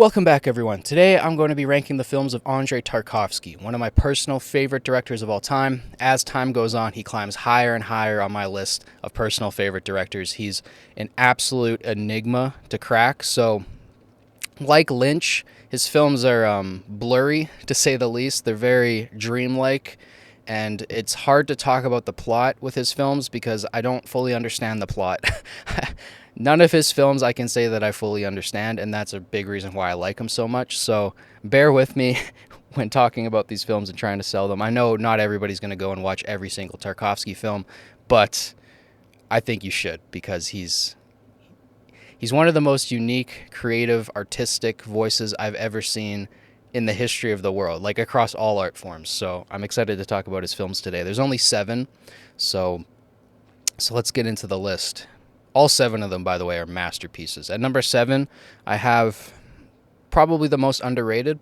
Welcome back, everyone. Today I'm going to be ranking the films of Andrei Tarkovsky, one of my personal favorite directors of all time. As time goes on, he climbs higher and higher on my list of personal favorite directors. He's an absolute enigma to crack. So, like Lynch, his films are blurry, to say the least. They're very dreamlike, and it's hard to talk about the plot with his films because I don't fully understand the plot. None of his films I can say that I fully understand, and that's a big reason why I like him so much. So bear with me when talking about these films and trying to sell them. I know not everybody's going to go and watch every single Tarkovsky film, but I think you should because he's one of the most unique, creative, artistic voices I've ever seen in the history of the world, like across all art forms. So I'm excited to talk about his films today. There's only 7, so let's get into the list. All 7 of them, by the way, are masterpieces. At number 7, I have probably the most underrated.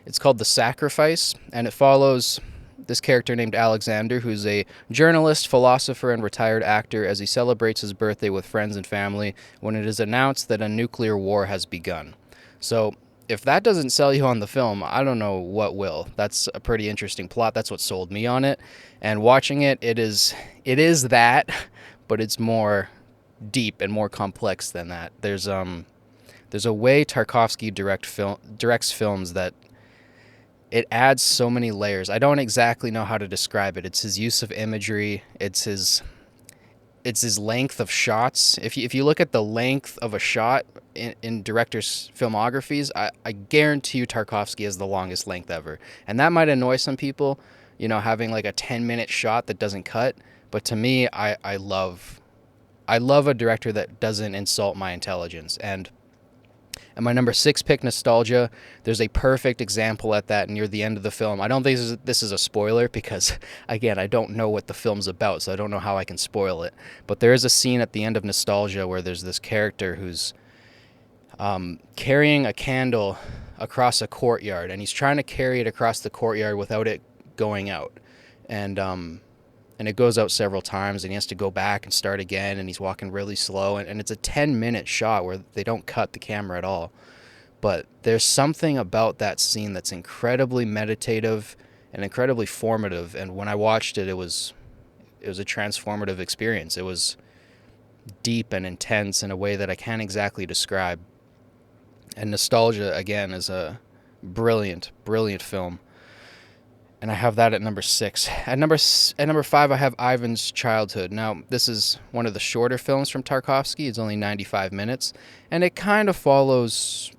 It's called The Sacrifice, and it follows this character named Alexander, who's a journalist, philosopher, and retired actor as he celebrates his birthday with friends and family when it is announced that a nuclear war has begun. So if that doesn't sell you on the film, I don't know what will. That's a pretty interesting plot. That's what sold me on it. And watching it, it is that, but it's more deep and more complex than that. There's a way Tarkovsky directs films that it adds so many layers. I don't exactly know how to describe it. It's his use of imagery. It's his length of shots. If you look at the length of a shot in directors' filmographies, I guarantee you Tarkovsky has the longest length ever. And that might annoy some people, having like a 10-minute shot that doesn't cut. But to me, I love a director that doesn't insult my intelligence. And my number 6 pick, Nostalgia, there's a perfect example at that near the end of the film. I don't think this is a spoiler because, again, I don't know what the film's about, so I don't know how I can spoil it. But there is a scene at the end of Nostalgia where there's this character who's carrying a candle across a courtyard, and he's trying to carry it across the courtyard without it going out. And it goes out several times, and he has to go back and start again, and he's walking really slow, and it's a 10-minute shot where they don't cut the camera at all. But there's something about that scene that's incredibly meditative and incredibly formative, and when I watched it, it was a transformative experience. It was deep and intense in a way that I can't exactly describe. And Nostalgia, again, is a brilliant, brilliant film. And I have that at number 6. At number 5, I have Ivan's Childhood. Now, this is one of the shorter films from Tarkovsky. It's only 95 minutes. And it kind of follows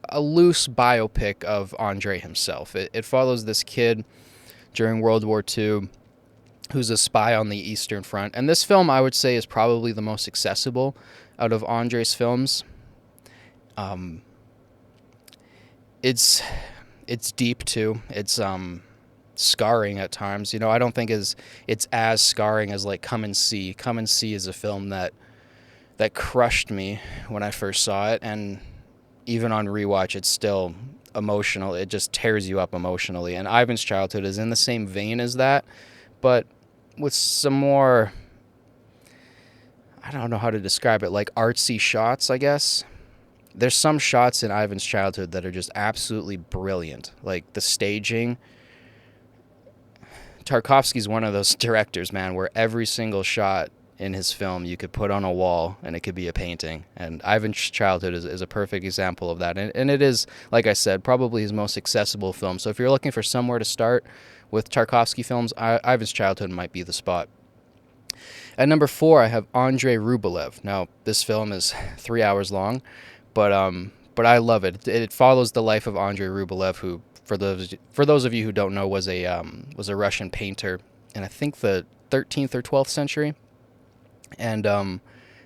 a loose biopic of Andrei himself. It follows this kid during World War II who's a spy on the Eastern Front. And this film, I would say, is probably the most accessible out of Andrei's films. It's deep too. It's scarring at times. I don't think it's as scarring as like Come and See. Come and See is a film that crushed me when I first saw it, and even on rewatch, it's still emotional. It just tears you up emotionally. And Ivan's Childhood is in the same vein as that, but with some more, I don't know how to describe it, like artsy shots, I guess. There's some shots in Ivan's Childhood that are just absolutely brilliant. Like the staging. Tarkovsky's one of those directors, man, where every single shot in his film you could put on a wall and it could be a painting. And Ivan's Childhood is a perfect example of that. And it is, like I said, probably his most accessible film. So if you're looking for somewhere to start with Tarkovsky films, Ivan's Childhood might be the spot. At number 4, I have Andrei Rublev. Now, this film is 3 hours long. But I love it. It follows the life of Andrei Rublev, who, for those of you who don't know, was a Russian painter in I think the 13th or 12th century, and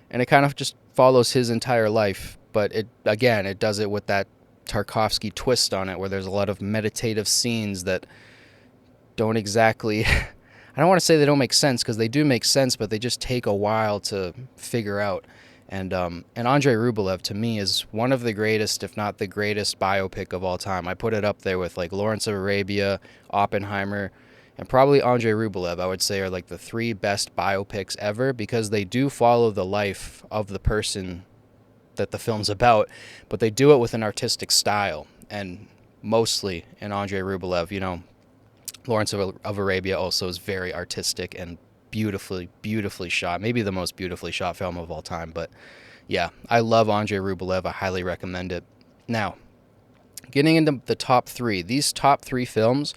it kind of just follows his entire life. But it does it with that Tarkovsky twist on it, where there's a lot of meditative scenes that don't exactly. I don't want to say they don't make sense because they do make sense, but they just take a while to figure out. And Andrei Rublev, to me, is one of the greatest, if not the greatest, biopic of all time. I put it up there with like Lawrence of Arabia, Oppenheimer, and probably Andrei Rublev, I would say, are like the 3 best biopics ever because they do follow the life of the person that the film's about, but they do it with an artistic style, and mostly in Andrei Rublev. Lawrence of Arabia also is very artistic and beautifully shot. Maybe the most beautifully shot film of all time. But yeah, I love Andrei Rublev. I highly recommend it. Now, getting into the top three. These top three films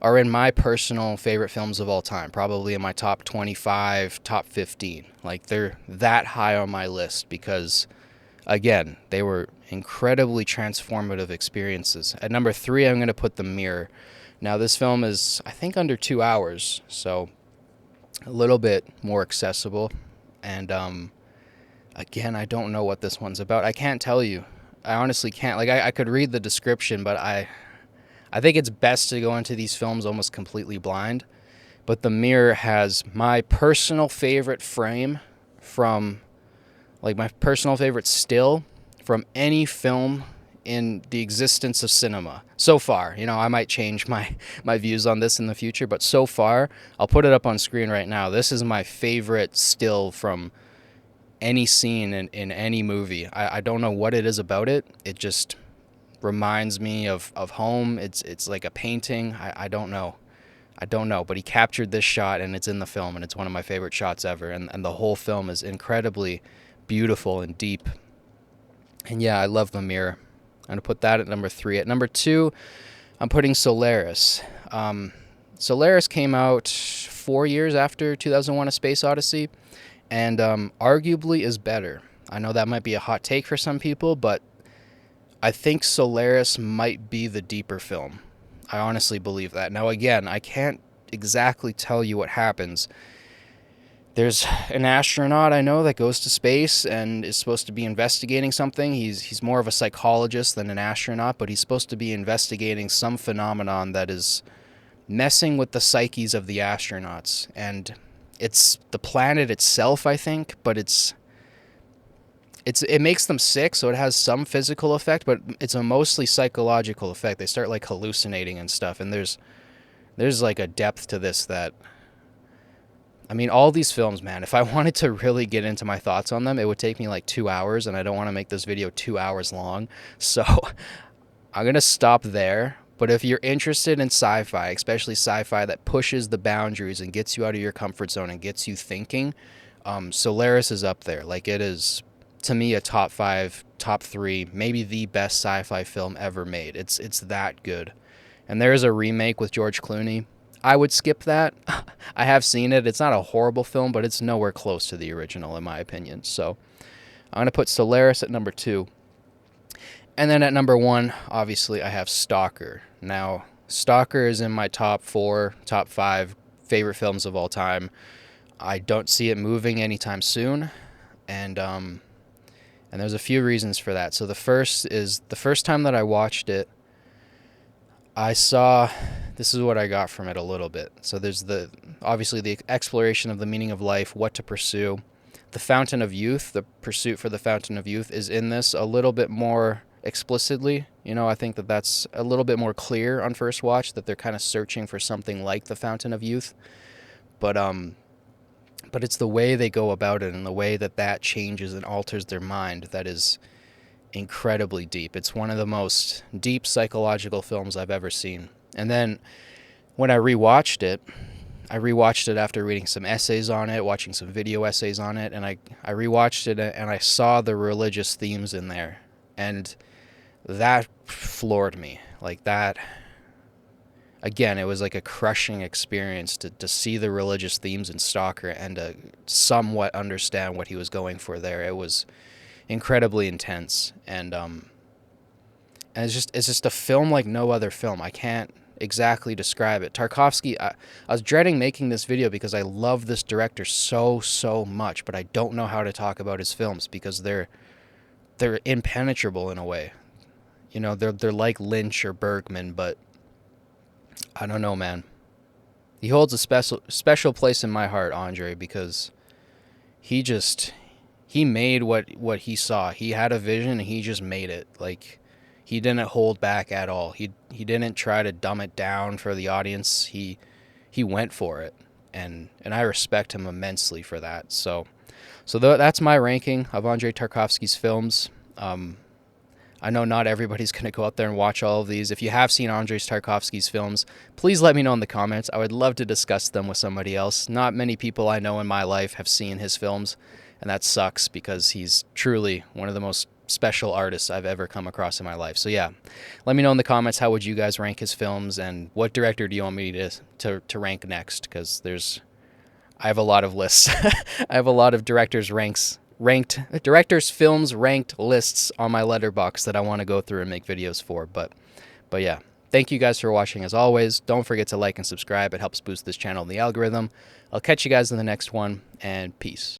are in my personal favorite films of all time. Probably in my top 25, top 15. Like, they're that high on my list because, again, they were incredibly transformative experiences. At number three, I'm going to put The Mirror. Now, this film is, I think, under 2 hours, so a little bit more accessible. And, again, I don't know what this one's about. I can't tell you. I honestly can't. Like, I could read the description, but I think it's best to go into these films almost completely blind. But The Mirror has my personal favorite frame from, like, my personal favorite still from any film in the existence of cinema so far. I might change my views on this in the future, but so far, I'll put it up on screen right now. This is my favorite still from any scene in any movie. I don't know what it is about it. It just reminds me of home. It's like a painting. I don't know. But he captured this shot, and it's in the film, and it's one of my favorite shots ever. And the whole film is incredibly beautiful and deep. And yeah, I love The Mirror. I'm going to put that at number three. At number two, I'm putting Solaris. Solaris came out 4 years after 2001: A Space Odyssey, and arguably is better. I know that might be a hot take for some people, but I think Solaris might be the deeper film. I honestly believe that. Now, again, I can't exactly tell you what happens. There's an astronaut I know that goes to space and is supposed to be investigating something. He's more of a psychologist than an astronaut, but he's supposed to be investigating some phenomenon that is messing with the psyches of the astronauts. And it's the planet itself, I think, but it makes them sick, so it has some physical effect, but it's a mostly psychological effect. They start like hallucinating and stuff, and there's like a depth to this that, I mean, all these films, man, if I wanted to really get into my thoughts on them, it would take me like 2 hours, and I don't want to make this video 2 hours long. So I'm going to stop there. But if you're interested in sci-fi, especially sci-fi that pushes the boundaries and gets you out of your comfort zone and gets you thinking, Solaris is up there. Like, it is, to me, a top 5, top 3, maybe the best sci-fi film ever made. It's that good. And there is a remake with George Clooney. I would skip that. I have seen it. It's not a horrible film, but it's nowhere close to the original, in my opinion. So I'm going to put Solaris at number 2. And then at number 1, obviously, I have Stalker. Now, Stalker is in my top 4, top 5 favorite films of all time. I don't see it moving anytime soon. And there's a few reasons for that. So the first is, the first time that I watched it, I saw, this is what I got from it a little bit. So there's obviously the exploration of the meaning of life, what to pursue. The Fountain of Youth, the pursuit for the Fountain of Youth is in this a little bit more explicitly. I think that's a little bit more clear on first watch, that they're kind of searching for something like the Fountain of Youth. But it's the way they go about it and the way that changes and alters their mind that is incredibly deep. It's one of the most deep psychological films I've ever seen. And then when I rewatched it after reading some essays on it, watching some video essays on it, and I rewatched it and I saw the religious themes in there. And that floored me. Like, that, again, it was like a crushing experience to see the religious themes in Stalker and to somewhat understand what he was going for there. It was incredibly intense, and it's just a film like no other film. I can't exactly describe it. Tarkovsky, I was dreading making this video because I love this director so much, but I don't know how to talk about his films because they're impenetrable in a way. They're like Lynch or Bergman, but I don't know, man. He holds a special place in my heart, Andrei, because he made what he saw. He had a vision and he just made it. Like, he didn't hold back at all. He didn't try to dumb it down for the audience. He went for it, and I respect him immensely for that. So that's my ranking of Andrei Tarkovsky's films. I know not everybody's going to go out there and watch all of these. If you have seen Andrei Tarkovsky's films, please let me know in the comments. I would love to discuss them with somebody else. Not many people I know in my life have seen his films, and that sucks because he's truly one of the most special artists I've ever come across in my life. So yeah, let me know in the comments, how would you guys rank his films, and what director do you want me to rank next? Because I have a lot of lists. I have a lot of directors' films ranked lists on my letterbox that I want to go through and make videos for. But yeah, thank you guys for watching as always. Don't forget to like and subscribe. It helps boost this channel in the algorithm. I'll catch you guys in the next one, and peace.